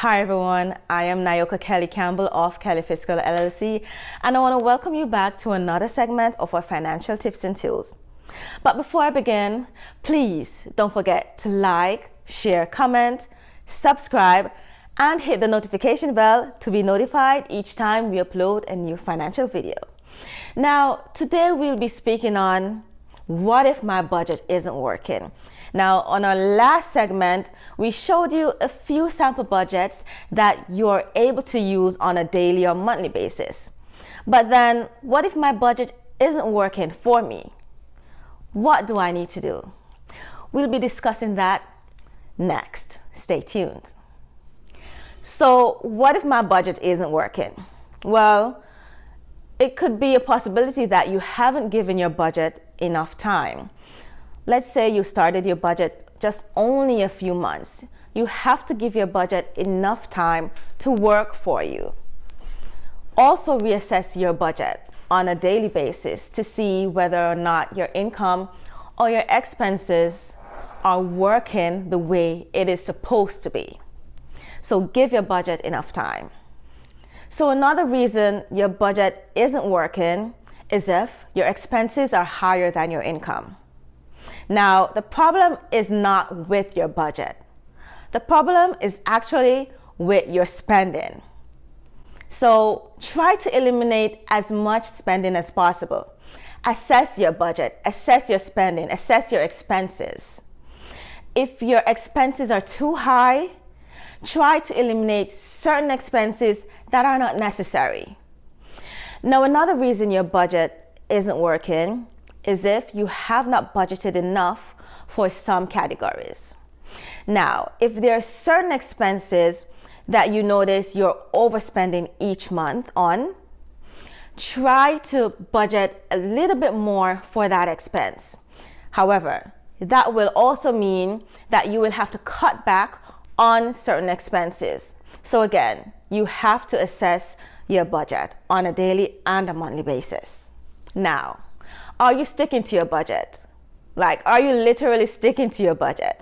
Hi everyone, I am Nyoka Campbell of Fiscal LLC, and I want to welcome you back to another segment of our financial tips and tools. But before I begin, please don't forget to like, share, comment, subscribe, and hit the notification bell to be notified each time we upload a new financial video. Now, today we'll be speaking on what if my budget isn't working. Now, on our last segment, we showed you a few sample budgets that you're able to use on a daily or monthly basis. But then, what if my budget isn't working for me? What do I need to do? We'll be discussing that next. Stay tuned. So, what if my budget isn't working? Well, it could be a possibility that you haven't given your budget enough time. Let's say you started your budget just only a few months. You have to give your budget enough time to work for you. Also reassess your budget on a daily basis to see whether or not your income or your expenses are working the way it is supposed to be. So give your budget enough time. So another reason your budget isn't working is if your expenses are higher than your income. Now, the problem is not with your budget. The problem is actually with your spending. So try to eliminate as much spending as possible. Assess your budget, assess your spending, assess your expenses. If your expenses are too high, try to eliminate certain expenses that are not necessary. Now, another reason your budget isn't working is if you have not budgeted enough for some categories. Now, if there are certain expenses that you notice you're overspending each month on, try to budget a little bit more for that expense. However, that will also mean that you will have to cut back on certain expenses. So again, you have to assess your budget on a daily and a monthly basis. Now, are you sticking to your budget? Are you literally sticking to your budget?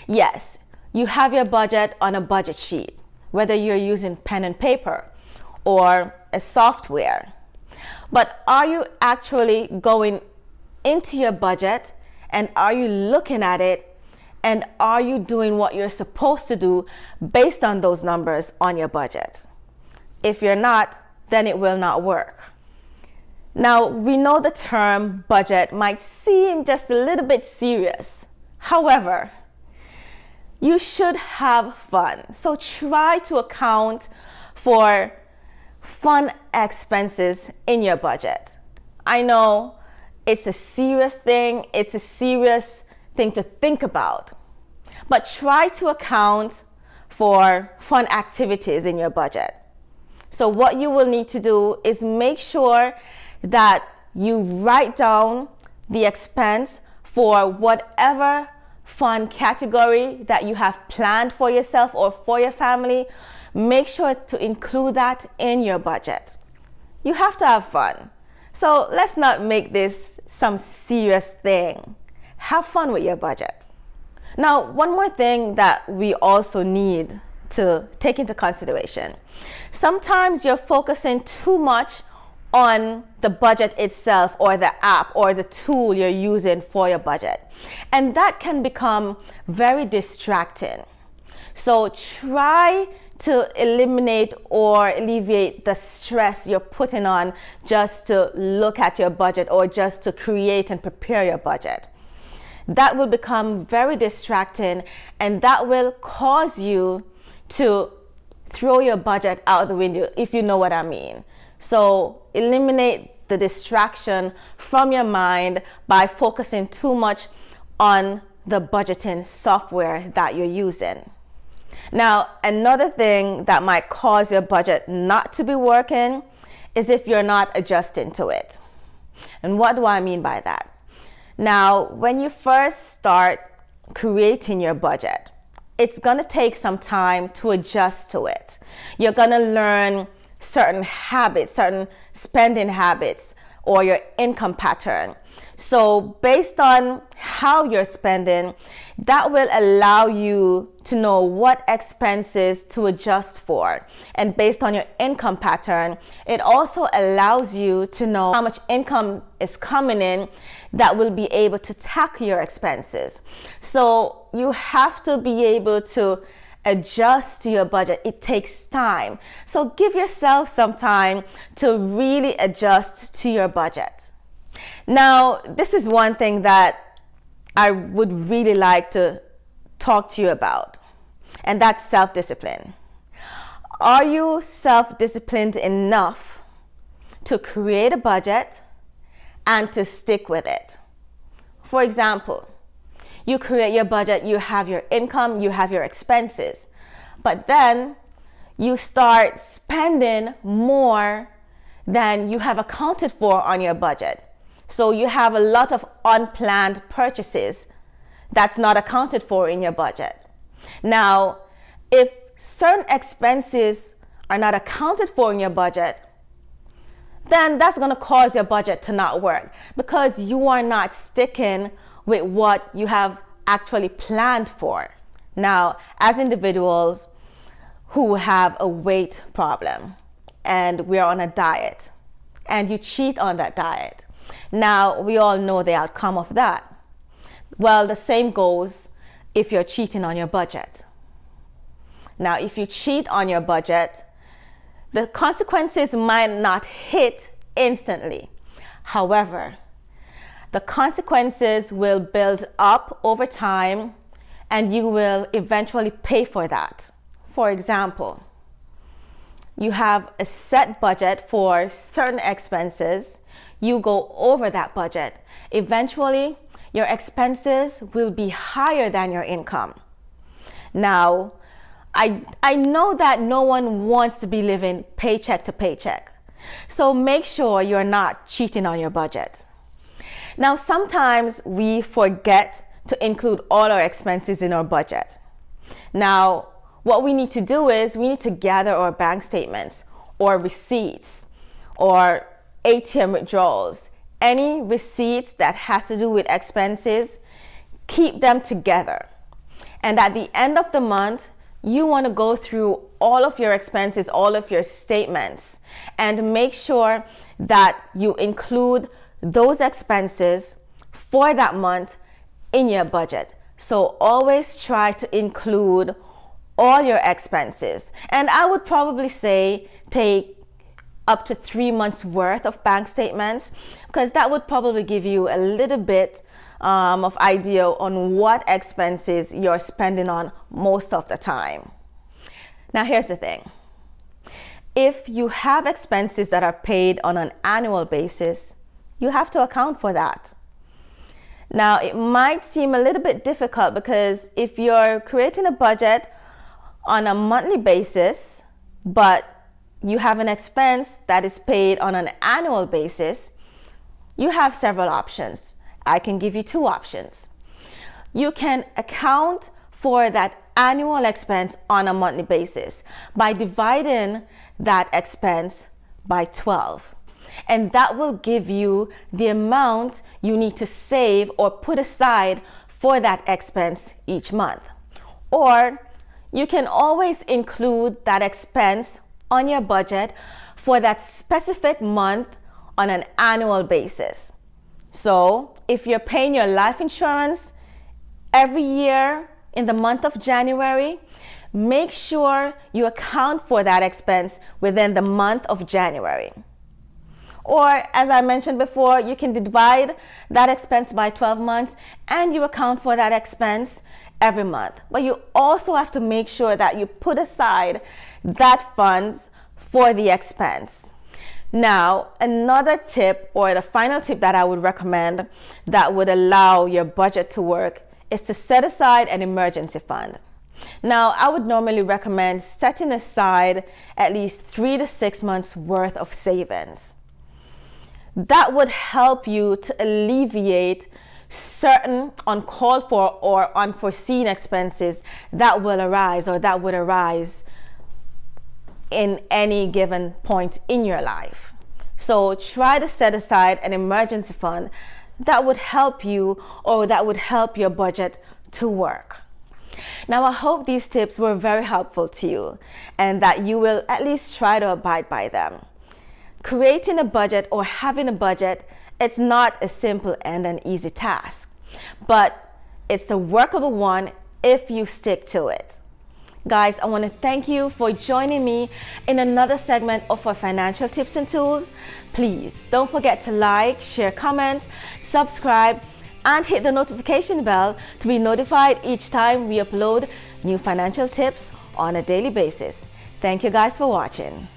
Yes, you have your budget on a budget sheet, whether you're using pen and paper or a software. But are you actually going into your budget, and are you looking at it, and are you doing what you're supposed to do based on those numbers on your budget? If you're not, then it will not work. Now, we know the term budget might seem just a little bit serious. However, you should have fun. So try to account for fun expenses in your budget. I know it's a serious thing. It's a serious thing to think about. But try to account for fun activities in your budget. So what you will need to do is make sure that you write down the expense for whatever fun category that you have planned for yourself or for your family. Make sure to include that in your budget. You have to have fun. So let's not make this some serious thing. Have fun with your budget. Now, one more thing that we also need to take into consideration. Sometimes you're focusing too much on the budget itself or the app or the tool you're using for your budget. And that can become very distracting. So try to eliminate or alleviate the stress you're putting on just to look at your budget or just to create and prepare your budget. That will become very distracting, and that will cause you to throw your budget out the window, if you know what I mean. So eliminate the distraction from your mind by focusing too much on the budgeting software that you're using. Now, another thing that might cause your budget not to be working is if you're not adjusting to it. And what do I mean by that? Now, when you first start creating your budget, it's going to take some time to adjust to it. You're going to learn certain habits, certain spending habits, or your income pattern. So based on how you're spending, that will allow you to know what expenses to adjust for. And based on your income pattern, it also allows you to know how much income is coming in that will be able to tackle your expenses. So you have to be able to adjust to your budget. It takes time. So give yourself some time to really adjust to your budget. Now, this is one thing that I would really like to talk to you about, and that's self-discipline. Are you self-disciplined enough to create a budget and to stick with it? For example, you create your budget, you have your income, you have your expenses, but then you start spending more than you have accounted for on your budget. So you have a lot of unplanned purchases that's not accounted for in your budget. Now, if certain expenses are not accounted for in your budget, then that's going to cause your budget to not work because you are not sticking with what you have actually planned for. Now, as individuals who have a weight problem and we're on a diet and you cheat on that diet, now we all know the outcome of that. Well, the same goes if you're cheating on your budget. Now, if you cheat on your budget, the consequences might not hit instantly. However, the consequences will build up over time and you will eventually pay for that. For example, you have a set budget for certain expenses. You go over that budget. Eventually, your expenses will be higher than your income. Now, I know that no one wants to be living paycheck to paycheck. So make sure you're not cheating on your budget. Now, sometimes we forget to include all our expenses in our budget. Now, what we need to do is we need to gather our bank statements or receipts or ATM withdrawals, any receipts that has to do with expenses, keep them together. And at the end of the month, you want to go through all of your expenses, all of your statements, and make sure that you include those expenses for that month in your budget. So always try to include all your expenses. And I would probably say take up to 3 months worth of bank statements, because that would probably give you a little bit of idea on what expenses you're spending on most of the time. Now, here's the thing. If you have expenses that are paid on an annual basis, you have to account for that. Now, it might seem a little bit difficult because if you're creating a budget on a monthly basis, but you have an expense that is paid on an annual basis, you have several options. I can give you 2 options. You can account for that annual expense on a monthly basis by dividing that expense by 12. And that will give you the amount you need to save or put aside for that expense each month. Or you can always include that expense on your budget for that specific month on an annual basis. So if you're paying your life insurance every year in the month of January, make sure you account for that expense within the month of January. Or, as I mentioned before, you can divide that expense by 12 months and you account for that expense every month. But you also have to make sure that you put aside that funds for the expense. Now, another tip, or the final tip that I would recommend that would allow your budget to work, is to set aside an emergency fund. Now, I would normally recommend setting aside at least 3 to 6 months worth of savings. That would help you to alleviate certain uncalled for or unforeseen expenses that will arise or that would arise in any given point in your life. So try to set aside an emergency fund that would help you or that would help your budget to work. Now, I hope these tips were very helpful to you and that you will at least try to abide by them. Creating a budget or having a budget, it's not a simple and an easy task, but it's a workable one if you stick to it. Guys, I want to thank you for joining me in another segment of our financial tips and tools. Please don't forget to like, share, comment, subscribe, and hit the notification bell to be notified each time we upload new financial tips on a daily basis. Thank you guys for watching.